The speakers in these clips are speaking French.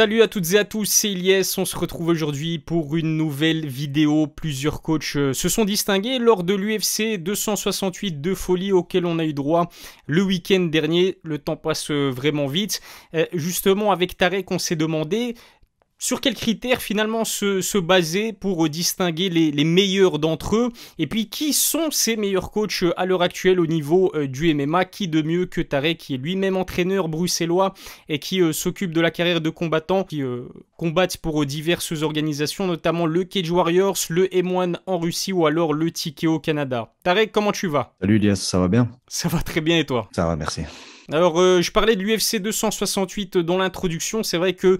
Salut à toutes et à tous, c'est Ilyes, on se retrouve aujourd'hui pour une nouvelle vidéo. Plusieurs coachs se sont distingués lors de l'UFC 268 de folie auquel on a eu droit le week-end dernier. Le temps passe vraiment vite. Justement avec Tarek on s'est demandé sur quels critères finalement se baser pour distinguer les meilleurs d'entre eux. Et puis qui sont ces meilleurs coachs à l'heure actuelle au niveau du MMA. Qui de mieux que Tarek, qui est lui-même entraîneur bruxellois et qui s'occupe de la carrière de combattants qui combattent pour diverses organisations, notamment le Cage Warriors, le M1 en Russie ou alors le TKO au Canada. Tarek, comment tu vas? Salut Elias, ça va bien? Ça va très bien et toi? Ça va, merci. Alors je parlais de l'UFC 268 dans l'introduction, c'est vrai que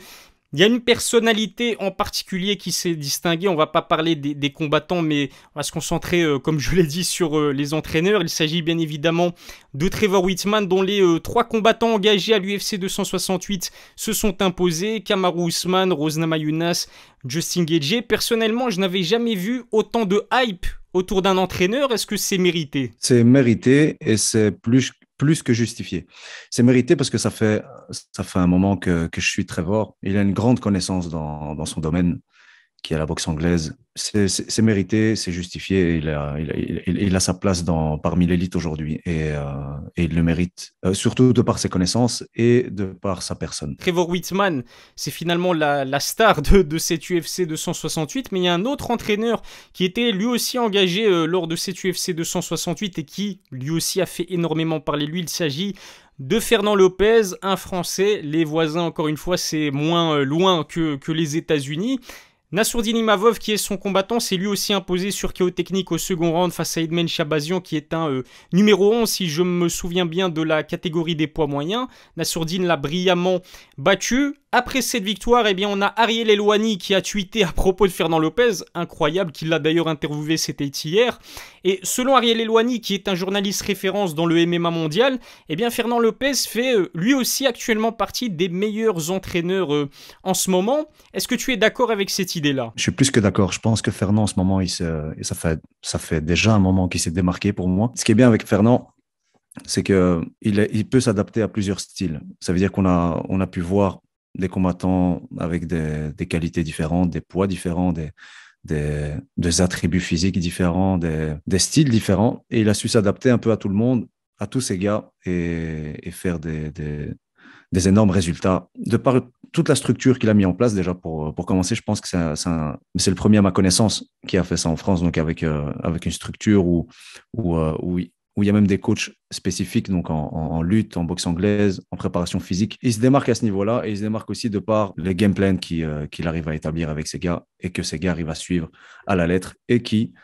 il y a une personnalité en particulier qui s'est distinguée. On va pas parler des combattants, mais on va se concentrer, comme je l'ai dit, sur les entraîneurs. Il s'agit bien évidemment de Trevor Wittman, dont les 3 combattants engagés à l'UFC 268 se sont imposés. Kamaru Usman, Rose Namajunas, Justin Gaethje. Personnellement, je n'avais jamais vu autant de hype autour d'un entraîneur. Est-ce que c'est mérité? C'est mérité et c'est plus que justifié. C'est mérité parce que ça fait un moment que je suis Trevor. Il a une grande connaissance dans son domaine, qui est la boxe anglaise. C'est mérité, c'est justifié. Il a sa place parmi l'élite aujourd'hui et il le mérite, surtout de par ses connaissances et de par sa personne. Trevor Wittman, c'est finalement la star de cette UFC 268, mais il y a un autre entraîneur qui était lui aussi engagé lors de cette UFC 268 et qui lui aussi a fait énormément parler de lui. Il s'agit de Fernand Lopez, un Français. Les voisins, encore une fois, c'est moins loin que les États-Unis. Nassourdine Imavov, qui est son combattant, s'est lui aussi imposé sur KO technique au second round face à Edmen Shabazian, qui est un numéro 11, si je me souviens bien, de la catégorie des poids moyens. Nassourdine l'a brillamment battu. Après cette victoire, eh bien, on a Ariel Helwani qui a tweeté à propos de Fernand Lopez, incroyable, qu'il l'a d'ailleurs interviewé, c'était hier. Et selon Ariel Helwani, qui est un journaliste référence dans le MMA mondial, eh bien, Fernand Lopez fait lui aussi actuellement partie des meilleurs entraîneurs en ce moment. Est-ce que tu es d'accord avec cette idée-là? Je suis plus que d'accord. Je pense que Fernand, en ce moment, ça fait déjà un moment qu'il s'est démarqué pour moi. Ce qui est bien avec Fernand, c'est qu'il peut s'adapter à plusieurs styles. Ça veut dire qu'on a pu voir des combattants avec des qualités différentes, des poids différents, des attributs physiques différents, des styles différents. Et il a su s'adapter un peu à tout le monde, à tous ces gars, et faire des énormes résultats. De par toute la structure qu'il a mis en place, déjà, pour commencer, je pense que c'est le premier à ma connaissance qui a fait ça en France, donc avec une structure où il y a même des coachs spécifiques, donc en lutte, en boxe anglaise, en préparation physique. Il se démarque à ce niveau-là et il se démarque aussi de par les game plans qu'il arrive à établir avec ces gars et que ces gars arrivent à suivre à la lettre et qui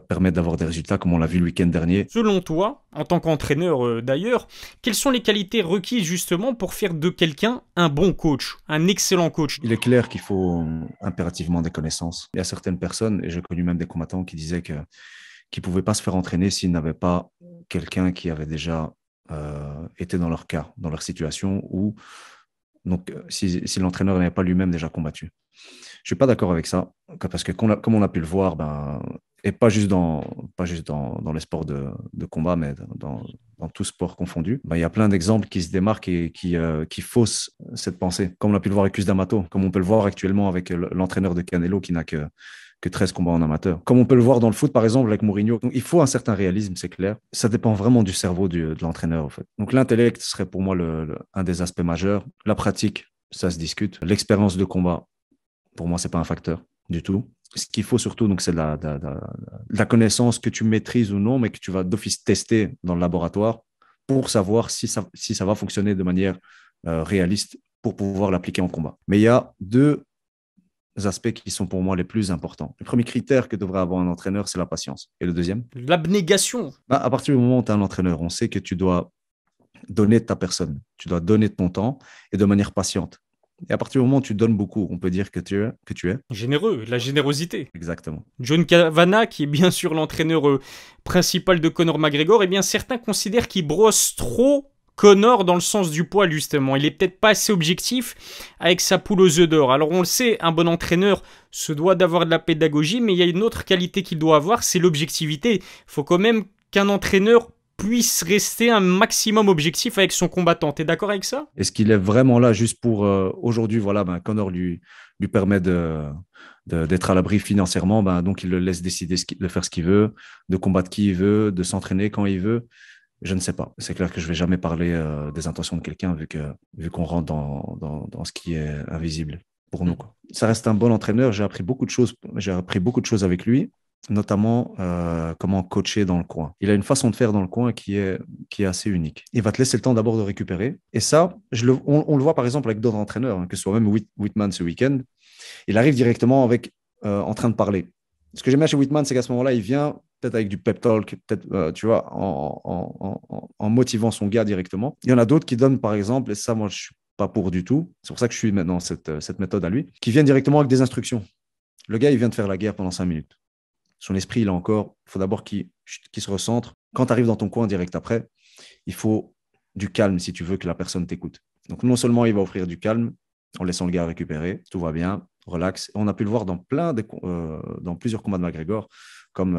permettent d'avoir des résultats comme on l'a vu le week-end dernier. Selon toi, en tant qu'entraîneur d'ailleurs, quelles sont les qualités requises justement pour faire de quelqu'un un bon coach, un excellent coach? Il est clair qu'il faut impérativement des connaissances. Il y a certaines personnes, et j'ai connu même des combattants qui disaient qu'ils ne pouvaient pas se faire entraîner s'ils n'avaient pas quelqu'un qui avait déjà été dans leur cas, dans leur situation, ou donc, si l'entraîneur n'avait pas lui-même déjà combattu. Je ne suis pas d'accord avec ça, parce que comme on a pu le voir, et pas juste dans les sports de combat, mais dans tout sport confondu, il y a plein d'exemples qui se démarquent et qui faussent cette pensée, comme on a pu le voir avec Cus D'Amato, comme on peut le voir actuellement avec l'entraîneur de Canelo qui n'a que 13 combats en amateur. Comme on peut le voir dans le foot, par exemple, avec Mourinho. Donc, il faut un certain réalisme, c'est clair. Ça dépend vraiment du cerveau de l'entraîneur, en fait. Donc, l'intellect serait pour moi un des aspects majeurs. La pratique, ça se discute. L'expérience de combat, pour moi, c'est pas un facteur du tout. Ce qu'il faut surtout, donc, c'est la connaissance que tu maîtrises ou non, mais que tu vas d'office tester dans le laboratoire pour savoir si ça va fonctionner de manière réaliste pour pouvoir l'appliquer en combat. Mais il y a 2 aspects qui sont pour moi les plus importants. Le premier critère que devrait avoir un entraîneur, c'est la patience. Et le deuxième? L'abnégation. À partir du moment où tu es un entraîneur, on sait que tu dois donner de ta personne, tu dois donner de ton temps et de manière patiente. Et à partir du moment où tu donnes beaucoup, on peut dire que tu es Généreux, la générosité. Exactement. John Kavanagh, qui est bien sûr l'entraîneur principal de Conor McGregor, eh bien certains considèrent qu'il brosse trop Conor dans le sens du poil justement. Il est peut-être pas assez objectif avec sa poule aux œufs d'or. Alors on le sait, un bon entraîneur se doit d'avoir de la pédagogie, mais il y a une autre qualité qu'il doit avoir, c'est l'objectivité. Il faut quand même qu'un entraîneur puisse rester un maximum objectif avec son combattant. T'es d'accord avec ça? Est-ce qu'il est vraiment là juste pour aujourd'hui, voilà, ben, Conor lui permet d'être à l'abri financièrement, ben, donc il le laisse décider de faire ce qu'il veut, de combattre qui il veut, de s'entraîner quand il veut. Je ne sais pas. C'est clair que je ne vais jamais parler des intentions de quelqu'un vu qu'on rentre dans ce qui est invisible pour nous, quoi. Ça reste un bon entraîneur. J'ai appris beaucoup de choses avec lui, notamment comment coacher dans le coin. Il a une façon de faire dans le coin qui est assez unique. Il va te laisser le temps d'abord de récupérer. Et ça, on le voit par exemple avec d'autres entraîneurs, hein, que ce soit même Whitman ce week-end. Il arrive directement en train de parler. Ce que j'aime bien chez Whitman, c'est qu'à ce moment-là, il vient peut-être avec du pep talk, peut-être, tu vois, en motivant son gars directement. Il y en a d'autres qui donnent, par exemple, et ça, moi, je ne suis pas pour du tout. C'est pour ça que je suis maintenant cette méthode à lui, qui viennent directement avec des instructions. Le gars, il vient de faire la guerre pendant 5 minutes. Son esprit, il faut d'abord qu'il se recentre. Quand tu arrives dans ton coin direct après, il faut du calme si tu veux que la personne t'écoute. Donc, non seulement il va offrir du calme en laissant le gars récupérer, tout va bien, relax. On a pu le voir dans plusieurs combats de McGregor, comme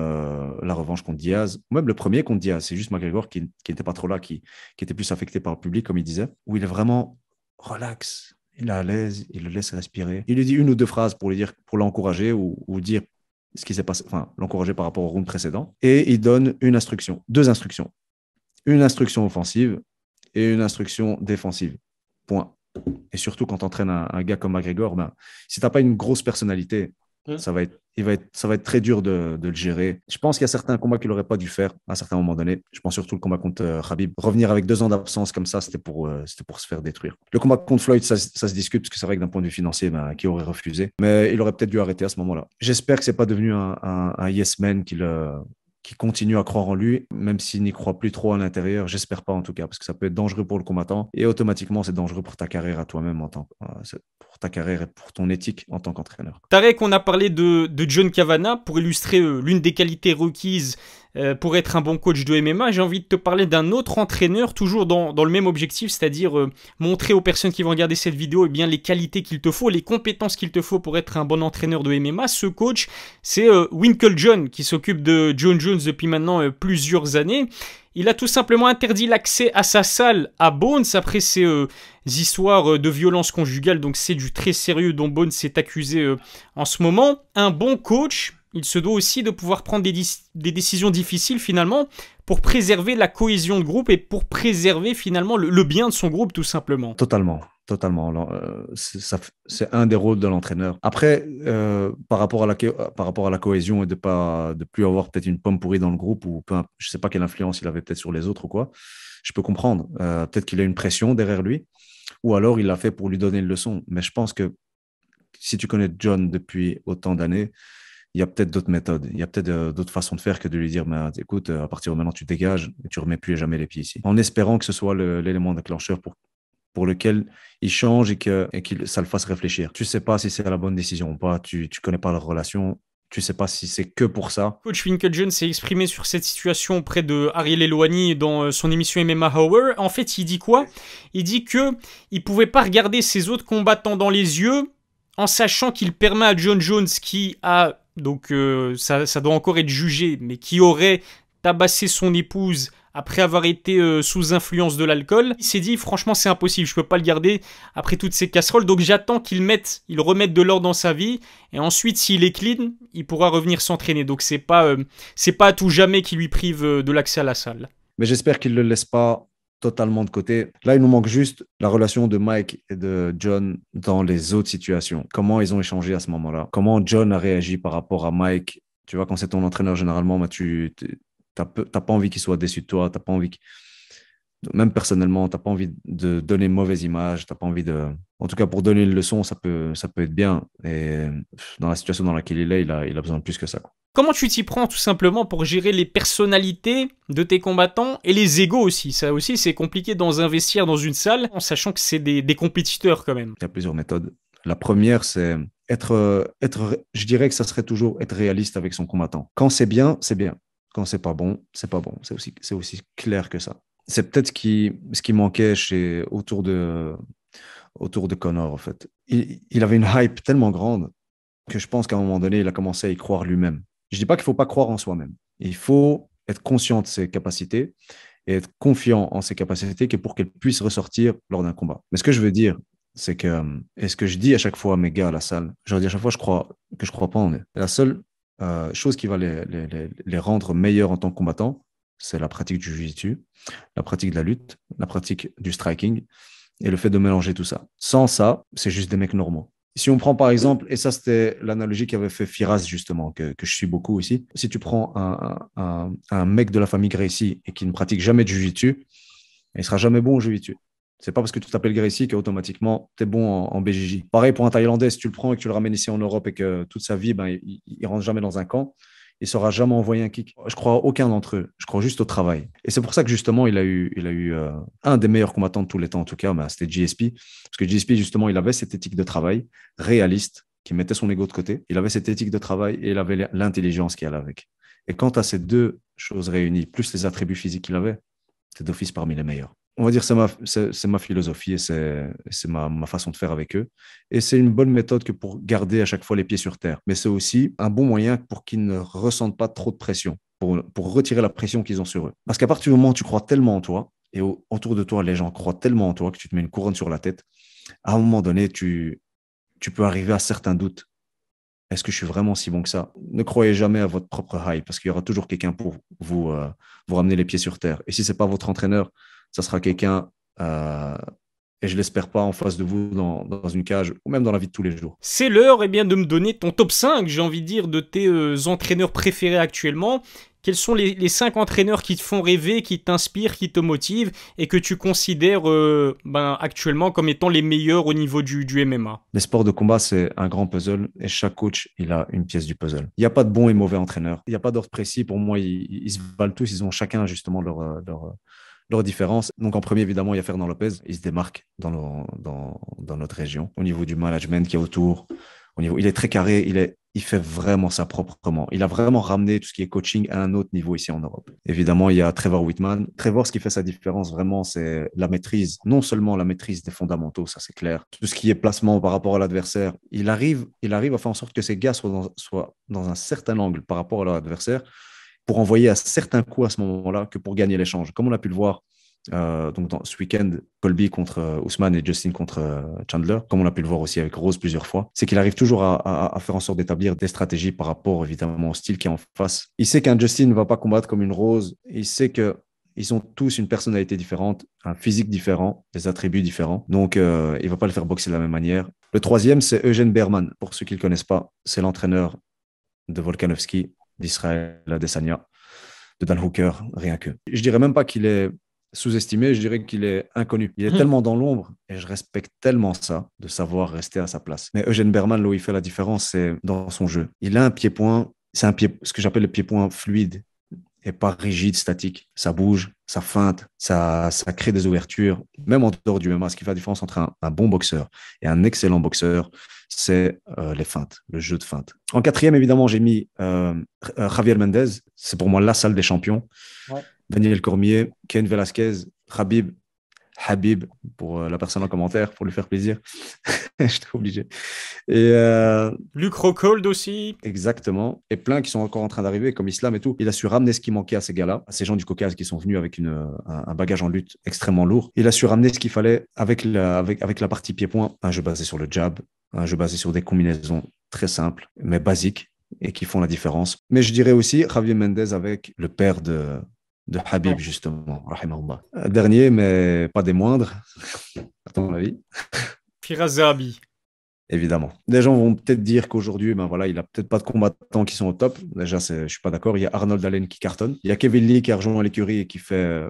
la revanche contre Diaz, ou même le premier contre Diaz. C'est juste McGregor qui n'était pas trop là, qui était plus affecté par le public, comme il disait, où il est vraiment relax, il est à l'aise, il le laisse respirer. Il lui dit une ou deux phrases pour l'encourager ou dire ce qui s'est passé, enfin, l'encourager par rapport au round précédent. Et il donne deux instructions. Une instruction offensive et une instruction défensive. Point. Et surtout, quand tu entraînes un gars comme McGregor, ben, si tu n'as pas une grosse personnalité, ça va être très dur de le gérer. Je pense qu'il y a certains combats qu'il n'aurait pas dû faire à un certain moment donné. Je pense surtout le combat contre Khabib. Revenir avec 2 ans d'absence comme ça, c'était pour se faire détruire. Le combat contre Floyd, ça se discute, parce que c'est vrai que d'un point de vue financier, ben, qui aurait refusé. Mais il aurait peut-être dû arrêter à ce moment-là. J'espère que ce n'est pas devenu un yes man qui continue à croire en lui, même s'il n'y croit plus trop à l'intérieur. J'espère pas en tout cas, parce que ça peut être dangereux pour le combattant et automatiquement c'est dangereux pour ta carrière à toi-même pour ta carrière et pour ton éthique en tant qu'entraîneur. Tarek, on a parlé de John Kavanagh pour illustrer l'une des qualités requises pour être un bon coach de MMA. J'ai envie de te parler d'un autre entraîneur, toujours dans le même objectif, c'est-à-dire montrer aux personnes qui vont regarder cette vidéo eh bien, les qualités qu'il te faut, les compétences qu'il te faut pour être un bon entraîneur de MMA. Ce coach, c'est Winkle John, qui s'occupe de Jon Jones depuis maintenant plusieurs années. Il a tout simplement interdit l'accès à sa salle à Bones après ces histoires de violence conjugale. Donc c'est du très sérieux dont Bones s'est accusé en ce moment. Un bon coach, il se doit aussi de pouvoir prendre des décisions difficiles finalement pour préserver la cohésion de groupe et pour préserver finalement le bien de son groupe tout simplement. Totalement. Totalement. C'est un des rôles de l'entraîneur. Après, par rapport à la cohésion et de plus avoir peut-être une pomme pourrie dans le groupe ou je ne sais pas quelle influence il avait peut-être sur les autres ou quoi, je peux comprendre. Peut-être qu'il a une pression derrière lui ou alors il l'a fait pour lui donner une leçon. Mais je pense que si tu connais John depuis autant d'années, il y a peut-être d'autres méthodes, il y a peut-être d'autres façons de faire que de lui dire écoute, à partir de maintenant, tu dégages et tu ne remets plus jamais les pieds ici. En espérant que ce soit l'élément déclencheur pour lequel il change et que ça le fasse réfléchir. Tu ne sais pas si c'est la bonne décision ou pas, tu ne connais pas leur relation, tu ne sais pas si c'est que pour ça. Coach Winkle John s'est exprimé sur cette situation auprès de Ariel Helwani dans son émission MMA Hour. En fait, il dit quoi? Il dit que il pouvait pas regarder ses autres combattants dans les yeux en sachant qu'il permet à Jon Jones qui a, donc ça doit encore être jugé, mais qui aurait tabassé son épouse après avoir été sous influence de l'alcool. Il s'est dit, franchement, c'est impossible, je peux pas le garder après toutes ces casseroles, donc j'attends qu'il remette de l'ordre dans sa vie, et ensuite, s'il est clean, il pourra revenir s'entraîner. Donc c'est pas à tout jamais qu'il lui prive de l'accès à la salle. Mais j'espère qu'il ne le laisse pas totalement de côté. Là, il nous manque juste la relation de Mike et de John dans les autres situations. Comment ils ont échangé à ce moment-là? Comment John a réagi par rapport à Mike? Tu vois, quand c'est ton entraîneur, généralement, t'as pas envie qu'il soit déçu de toi, t'as pas envie même personnellement, t'as pas envie de donner une mauvaise image, t'as pas envie en tout cas, pour donner une leçon, ça peut être bien. Et dans la situation dans laquelle il est, il a besoin de plus que ça, quoi. Comment tu t'y prends tout simplement pour gérer les personnalités de tes combattants et les égos aussi? Ça aussi, c'est compliqué dans un vestiaire, dans une salle, en sachant que c'est des compétiteurs quand même. Il y a plusieurs méthodes. La première, c'est je dirais que ça serait toujours être réaliste avec son combattant. Quand c'est bien, c'est bien. Quand c'est pas bon, c'est pas bon. C'est aussi clair que ça. C'est peut-être ce qui manquait autour de Conor, en fait. Il avait une hype tellement grande que je pense qu'à un moment donné, il a commencé à y croire lui-même. Je dis pas qu'il faut pas croire en soi-même. Il faut être conscient de ses capacités et être confiant en ses capacités que pour qu'elles puissent ressortir lors d'un combat. Mais ce que je veux dire, c'est que, et ce que je dis à chaque fois à mes gars à la salle, je leur dis à chaque fois que je crois pas en eux. La seule chose qui va les rendre meilleurs en tant que combattants, c'est la pratique du jiu-jitsu, la pratique de la lutte, la pratique du striking et le fait de mélanger tout ça. Sans ça, c'est juste des mecs normaux. Si on prend par exemple, et ça c'était l'analogie qu'avait fait Firas justement, que je suis beaucoup ici, si tu prends un mec de la famille Gracie et qui ne pratique jamais de jiu-jitsu, il sera jamais bon au jiu-jitsu. C'est pas parce que tu t'appelles Gracie qu'automatiquement tu es bon en BJJ. Pareil pour un Thaïlandais, si tu le prends et que tu le ramènes ici en Europe et que toute sa vie, ben, il rentre jamais dans un camp, il ne saura jamais envoyer un kick. Je crois à aucun d'entre eux. Je crois juste au travail. Et c'est pour ça que justement, il a eu un des meilleurs combattants de tous les temps, en tout cas, ben, c'était GSP. Parce que GSP, justement, il avait cette éthique de travail réaliste qui mettait son ego de côté. Il avait cette éthique de travail et il avait l'intelligence qui allait avec. Et quant à ces deux choses réunies, plus les attributs physiques qu'il avait, c'est d'office parmi les meilleurs. On va dire c'est ma philosophie et c'est ma façon de faire avec eux. Et c'est une bonne méthode que pour garder à chaque fois les pieds sur terre. Mais c'est aussi un bon moyen pour qu'ils ne ressentent pas trop de pression, pour retirer la pression qu'ils ont sur eux. Parce qu'à partir du moment où tu crois tellement en toi, et autour de toi, les gens croient tellement en toi que tu te mets une couronne sur la tête, à un moment donné, tu peux arriver à certains doutes. Est-ce que je suis vraiment si bon que ça? Ne croyez jamais à votre propre hype parce qu'il y aura toujours quelqu'un pour vous ramener les pieds sur terre. Et si ce n'est pas votre entraîneur, ça sera quelqu'un, et je ne l'espère pas, en face de vous dans une cage ou même dans la vie de tous les jours. C'est l'heure eh bien, de me donner ton top 5, j'ai envie de dire, de tes entraîneurs préférés actuellement. Quels sont les 5 entraîneurs qui te font rêver, qui t'inspirent, qui te motivent et que tu considères actuellement comme étant les meilleurs au niveau du MMA? Les sports de combat, c'est un grand puzzle et chaque coach, il a une pièce du puzzle. Il n'y a pas de bon et mauvais entraîneur. Il n'y a pas d'ordre précis. Pour moi, ils se valent tous. Ils ont chacun justement leur différence. Donc en premier, évidemment, il y a Fernand Lopez. Il se démarque dans notre région. Au niveau du management qui est autour, il est très carré, il fait vraiment ça proprement. Il a vraiment ramené tout ce qui est coaching à un autre niveau ici en Europe. Évidemment, il y a Trevor Whitman. Trevor, ce qui fait sa différence vraiment, c'est la maîtrise. Non seulement la maîtrise des fondamentaux, ça c'est clair. Tout ce qui est placement par rapport à l'adversaire. Il arrive à faire en sorte que ces gars soient dans un certain angle par rapport à leur adversaire pour envoyer à certains coups à ce moment-là que pour gagner l'échange. Comme on a pu le voir donc ce week-end, Colby contre Ousmane et Justin contre Chandler, comme on a pu le voir aussi avec Rose plusieurs fois, c'est qu'il arrive toujours à faire en sorte d'établir des stratégies par rapport évidemment au style qui est en face. Il sait qu'un Justin ne va pas combattre comme une Rose, il sait que ils ont tous une personnalité différente, un physique différent, des attributs différents. Donc, il ne va pas le faire boxer de la même manière. Le troisième, c'est Eugène Berman. Pour ceux qui ne le connaissent pas, c'est l'entraîneur de Volkanovski, d'Israël Adesanya, de Dan Hooker, rien que. Je dirais même pas qu'il est sous-estimé, je dirais qu'il est inconnu. Il est tellement dans l'ombre et je respecte tellement ça de savoir rester à sa place. Mais Eugène Berman, là où il fait la différence, c'est dans son jeu. Il a un pied-point, c'est ce que j'appelle le pied-point fluide et pas rigide, statique. Ça bouge, ça feinte, ça crée des ouvertures, même en dehors du MMA. Ce qui fait la différence entre un bon boxeur et un excellent boxeur, c'est les feintes, le jeu de feinte. En quatrième, évidemment, j'ai mis Javier Mendez. C'est pour moi la salle des champions. Ouais. Daniel Cormier, Ken Velasquez, Habib, pour la personne en commentaire, pour lui faire plaisir. J'étais obligé. Et Luke Rockhold aussi. exactement. Et plein qui sont encore en train d'arriver, comme Islam et tout. Il a su ramener ce qui manquait à ces gars-là, à ces gens du Caucase qui sont venus avec un bagage en lutte extrêmement lourd. Il a su ramener ce qu'il fallait avec la partie pied-point, un jeu basé sur le jab, un jeu basé sur des combinaisons très simples, mais basiques, et qui font la différence. Mais je dirais aussi Javier Mendez avec le père de Habib, justement, rahimahullah. Dernier, mais pas des moindres, à ton avis, Firas Zahabi. évidemment. Des gens vont peut-être dire qu'aujourd'hui, ben voilà, il n'a peut-être pas de combattants qui sont au top. Déjà, je ne suis pas d'accord. Il y a Arnold Allen qui cartonne. Il y a Kevin Lee qui a rejoint l'écurie et qui fait,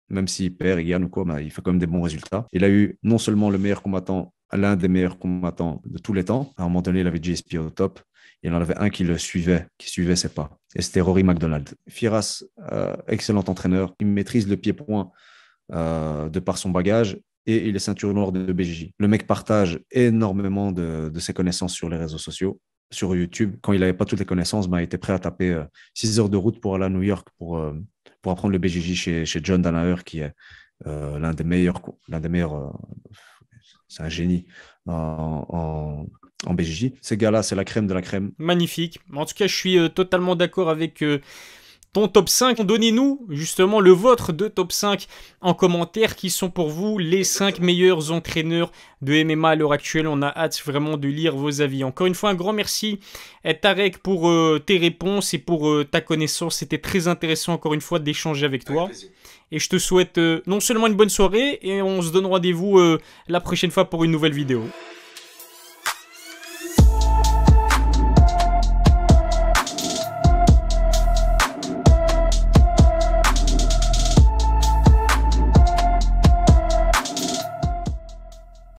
même s'il perd, il gagne ou quoi, ben, il fait quand même des bons résultats. Il a eu non seulement le meilleur combattant, l'un des meilleurs combattants de tous les temps. À un moment donné, il avait GSP au top. Il en avait un qui le suivait, qui suivait ses pas. Et c'était Rory McDonald. Firas, excellent entraîneur. Il maîtrise le pied-point de par son bagage et il est ceinture noire de BJJ. Le mec partage énormément de ses connaissances sur les réseaux sociaux, sur YouTube. Quand il n'avait pas toutes les connaissances, ben, il était prêt à taper 6 heures de route pour aller à New York pour apprendre le BJJ chez John Danaher, qui est l'un des meilleurs, c'est un génie en BJJ. Ces gars-là, c'est la crème de la crème. Magnifique. En tout cas, je suis totalement d'accord avec ton top 5. Donnez-nous justement le vôtre de top 5 en commentaire. Qui sont pour vous les 5 meilleurs entraîneurs de MMA à l'heure actuelle? On a hâte vraiment de lire vos avis. Encore une fois, un grand merci Tarek pour tes réponses et pour ta connaissance. C'était très intéressant encore une fois d'échanger avec toi. Et je te souhaite non seulement une bonne soirée, et on se donne rendez-vous la prochaine fois pour une nouvelle vidéo.